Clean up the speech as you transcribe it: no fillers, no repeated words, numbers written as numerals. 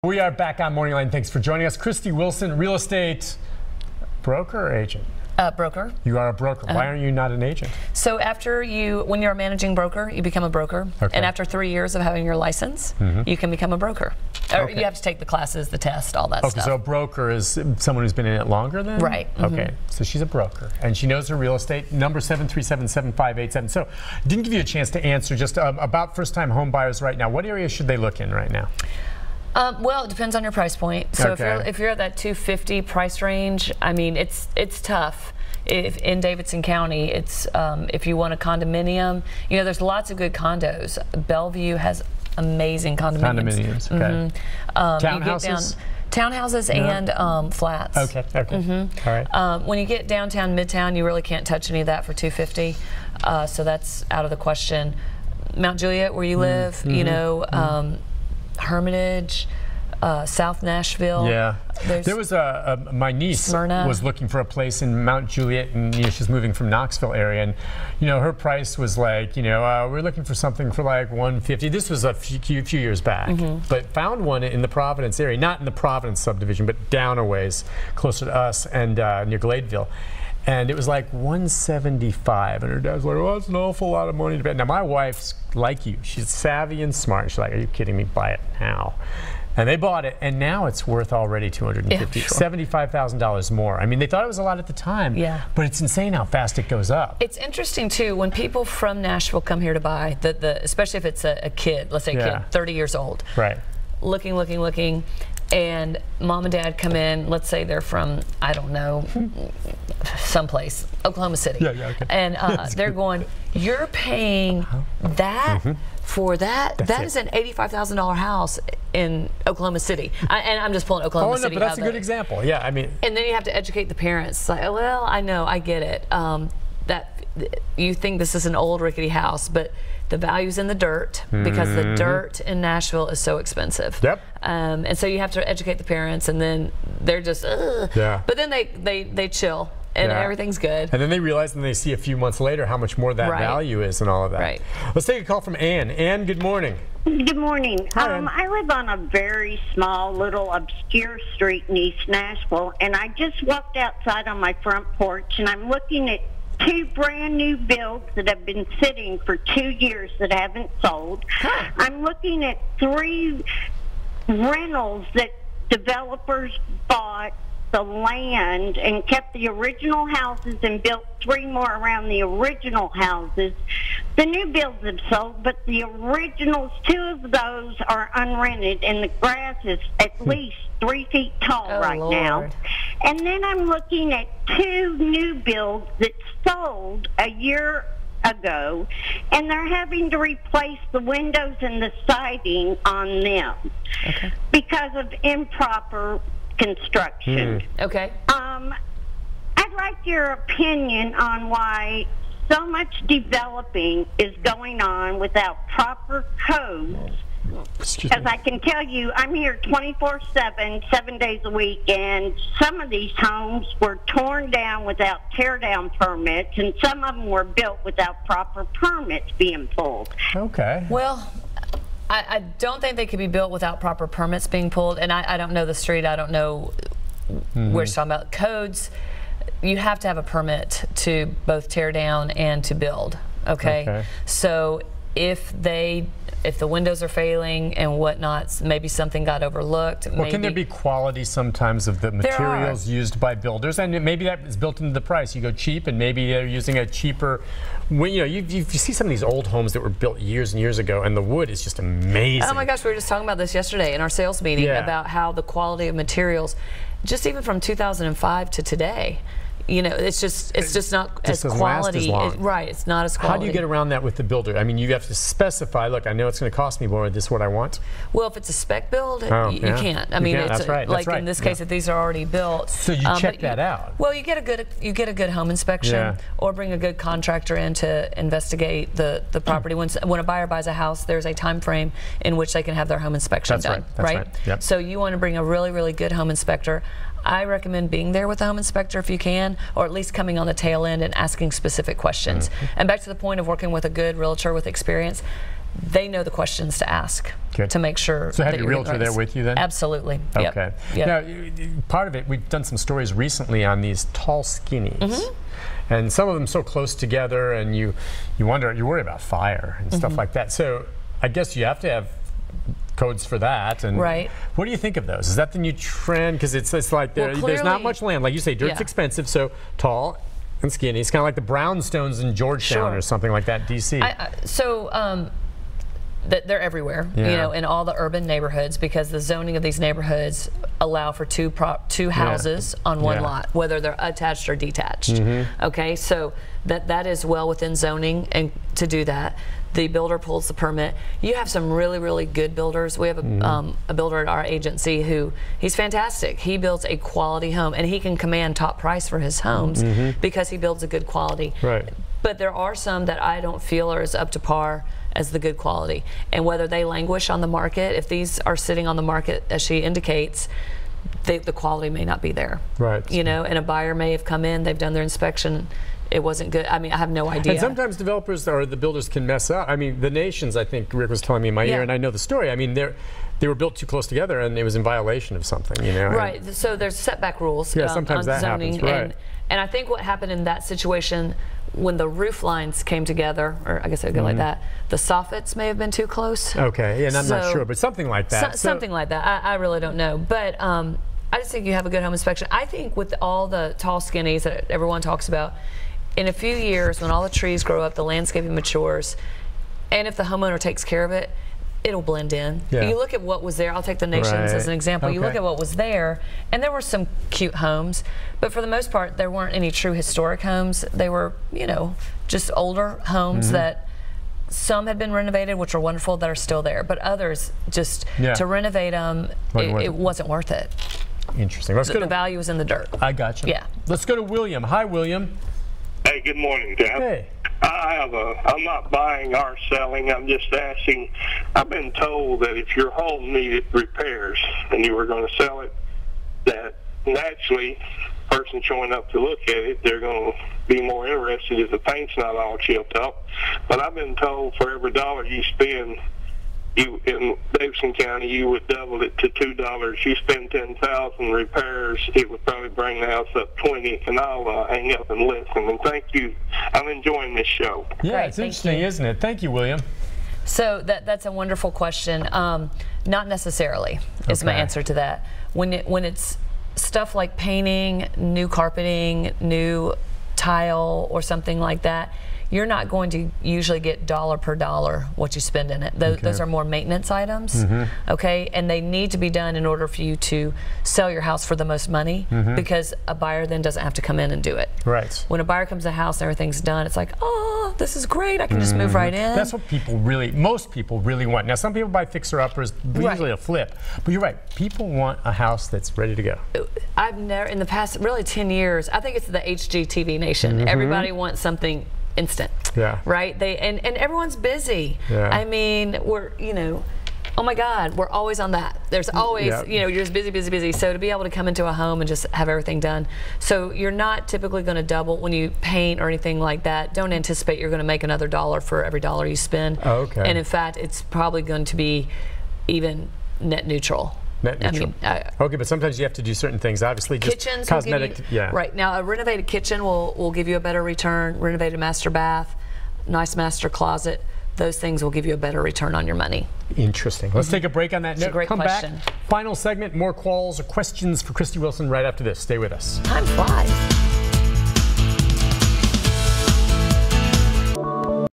We are back on MorningLine. Thanks for joining us. Christie Wilson, real estate broker or agent? Broker. You are a broker. Why aren't you not an agent? So when you're a managing broker, you become a broker. Okay. And after 3 years of having your license, you can become a broker. Or you have to take the classes, the test, all that stuff. Okay, so a broker is someone who's been in it longer then? Right. Okay, so she's a broker, and she knows her real estate. Number 737-7587. So, didn't give you a chance to answer just about first-time home buyers right now. What areas should they look in right now? Well, it depends on your price point. So if you're at that $250 price range, I mean, it's tough. If in Davidson County, it's if you want a condominium, you know, there's lots of good condos. Bellevue has amazing condominiums. Okay. Townhouses? Townhouses and flats. Okay. All right. When you get downtown, midtown, you really can't touch any of that for $250. So that's out of the question. Mount Juliet, where you live, you know. Hermitage, South Nashville. Yeah, there was my niece Smyrna. Was looking for a place in Mount Juliet, and you know, she's moving from Knoxville area, and you know her price was like, you know, we're looking for something for like $150. This was a few years back, but found one in the Providence area, not in the Providence subdivision, but down a ways, closer to us and near Gladeville. And it was like $175, and her dad was like, "Well, that's an awful lot of money to pay." Now my wife's like you; she's savvy and smart. She's like, "Are you kidding me? Buy it now." And they bought it, and now it's worth already $250, $75,000 more. I mean, they thought it was a lot at the time, but it's insane how fast it goes up. It's interesting too when people from Nashville come here to buy, especially if it's a kid, let's say a kid, 30 years old, right? Looking. And mom and dad come in, let's say they're from, I don't know, someplace, Oklahoma City. Okay. And they're going, you're paying that for that? That is an $85,000 house in Oklahoma City. And I'm just pulling Oklahoma City out. Oh, no, but that's a good example. Yeah, I mean. And then you have to educate the parents. Like, well, I know, I get it. That you think this is an old rickety house, but the value's in the dirt because the dirt in Nashville is so expensive. Yep. And so you have to educate the parents, and then they're just, But then they chill, and everything's good. And then they realize, and they see a few months later how much more that value is and all of that. Right. Let's take a call from Ann. Ann, good morning. Good morning. Hi, Ann. I live on a very small, little, obscure street in East Nashville, and I just walked outside on my front porch, and I'm looking at 2 brand new builds that have been sitting for 2 years that haven't sold. I'm looking at 3 rentals that developers bought the land and kept the original houses and built 3 more around the original houses. The new builds have sold, but the originals, 2 of those are unrented, and the grass is at least 3 feet tall now. And then I'm looking at 2 new builds that sold a year ago, and they're having to replace the windows and the siding on them because of improper construction. Okay. I'd like your opinion on why so much developing is going on without proper codes. As I can tell you, I'm here 24/7, 7 days a week, and some of these homes were torn down without tear-down permits, and some of them were built without proper permits being pulled. Okay. Well, I don't think they could be built without proper permits being pulled, and I don't know the street. I don't know where it's talking about. Codes, you have to have a permit to both tear down and to build, okay? So if the windows are failing and whatnot, maybe something got overlooked. Well, can there be quality sometimes of the materials used by builders? And maybe that is built into the price. You go cheap, and maybe they're using a cheaper. When you see some of these old homes that were built years and years ago, and the wood is just amazing. Oh my gosh, we were just talking about this yesterday in our sales meeting about how the quality of materials, just even from 2005 to today, you know, it's just not as quality. Right, it's not as quality. How do you get around that with the builder? I mean, you have to specify, look, I know it's going to cost me more, this is what I want. Well, if it's a spec build, you can't. I mean, it's like in this case, if these are already built. So you check that out. Well, you get a good home inspection, or bring a good contractor in to investigate the property. When a buyer buys a house, there's a time frame in which they can have their home inspection done. That's right. Yep. So you want to bring a really, really good home inspector. I recommend being there with the home inspector if you can, or at least coming on the tail end and asking specific questions. And back to the point of working with a good realtor with experience, they know the questions to ask to make sure. So have that your realtor there with you then? Absolutely. Okay. Yep. Now, part of it, we've done some stories recently on these tall skinnies. And some of them so close together, and you worry about fire and stuff like that. So I guess you have to have codes for that. And what do you think of those? Is that the new trend? Because it's like there's not much land. Like you say, dirt's expensive, so tall and skinny. It's kind of like the brownstones in Georgetown or something like that, D.C. They're everywhere, you know, in all the urban neighborhoods, because the zoning of these neighborhoods allow for two houses on one lot, whether they're attached or detached. Okay, so that is well within zoning, and to do that, the builder pulls the permit. You have some really, really good builders. We have a builder at our agency who, he's fantastic. He builds a quality home, and he can command top price for his homes because he builds a good quality. But there are some that I don't feel are as up to par as the good quality. And whether they languish on the market, if these are sitting on the market, as she indicates, the quality may not be there. You know, and a buyer may have come in, they've done their inspection, it wasn't good. I mean, I have no idea. And sometimes developers or the builders can mess up. I mean, the Nations, I think Rick was telling me in my ear, and I know the story. I mean, they were built too close together, and it was in violation of something, you know. So there's setback rules sometimes on that zoning. happens, and I think what happened in that situation, when the roof lines came together, or I guess I'd go like that, the soffits may have been too close. Okay, and I'm not sure, but something like that. Something like that. I really don't know. But I just think you have a good home inspection. I think with all the tall skinnies that everyone talks about, in a few years, when all the trees grow up, the landscaping matures, and if the homeowner takes care of it, it'll blend in. You look at what was there. I'll take the Nations as an example. You look at what was there, and there were some cute homes, but for the most part, there weren't any true historic homes. They were, you know, just older homes that some had been renovated, which are wonderful, that are still there, but others, just to renovate them, it wasn't worth it. Interesting. The value was in the dirt. I got you. Let's go to William. Hi, William. Hey, good morning, Dan. Hey. I'm not buying or selling. I'm just asking. I've been told that if your home needed repairs and you were going to sell it, that naturally, person showing up to look at it, they're going to be more interested if the paint's not all chipped up. But I've been told for every $1 you spend, in Davidson County, you would double it to $2. You spend $10,000 repairs, it would probably bring the house up 20. And I'll hang up and listen. And thank you. I'm enjoying this show. Yeah, it's interesting, isn't it? Thank you, William. So that's a wonderful question. Not necessarily is my answer to that. When it's stuff like painting, new carpeting, new tile, or something like that, you're not going to usually get dollar per dollar what you spend in it. Those are more maintenance items, okay? And they need to be done in order for you to sell your house for the most money, because a buyer then doesn't have to come in and do it. When a buyer comes to a house and everything's done, it's like, oh, this is great, I can just move right in. That's what most people really want. Now, some people buy fixer-uppers, usually a flip. But you're right, people want a house that's ready to go. I've never, in the past, really 10 years, I think it's the HGTV nation. Everybody wants something instant, right? And everyone's busy. I mean, we're, you know, oh my God, we're always on that. There's always, you know, you're just busy, busy, busy. So to be able to come into a home and just have everything done. So you're not typically going to double when you paint or anything like that. Don't anticipate you're going to make another $1 for every $1 you spend. And in fact, it's probably going to be even net neutral. I mean, okay, but sometimes you have to do certain things. Obviously, just kitchens cosmetic. Right now, a renovated kitchen will give you a better return. Renovated master bath, nice master closet. Those things will give you a better return on your money. Interesting. Let's take a break on that note. Great question. Back. Final segment. More calls or questions for Christie Wilson right after this. Stay with us. Time flies.